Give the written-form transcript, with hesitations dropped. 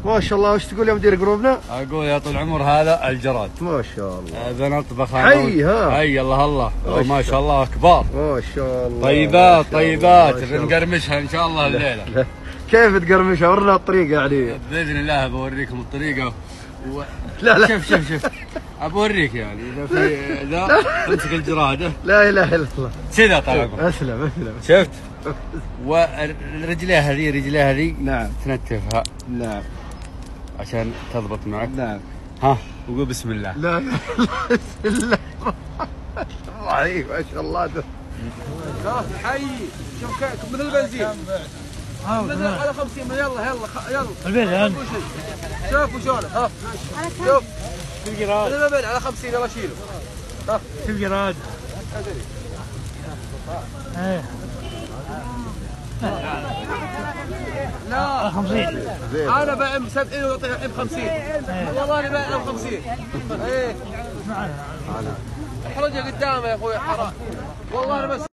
ما شاء الله. وش تقول يا مدير جروبنا؟ اقول يا طول العمر هذا الجراد. ما شاء الله. بنطبخ حي ها. حي الله الله. ما شاء الله كبار. ما شاء الله. طيبات طيبات بنقرمشها ان شاء الله الليله. كيف تقرمشها؟ ورنا الطريقه يعني. باذن الله بوريكم الطريقه لا شوف بوريك يعني اذا في ذا امسك الجراده. لا اله الا الله. كذا طال عمرك. اسلم. شفت؟ ورجليها ذي نعم تنتفها. نعم عشان تضبط معك. نعم. ها وقول بسم الله. لا بسم الله. الله عليك ما شاء الله. حي شوف من البنزين على 50. يلا البيت شوف وشونه. ها شوف في الجراد على 50. يلا شيله. ها في الجراد. لا 50. انا بايع ب 70 واعطيها ب 50. والله انا بايع ب 50. ايه احرجها قدامه يا اخوي حرام. والله انا بس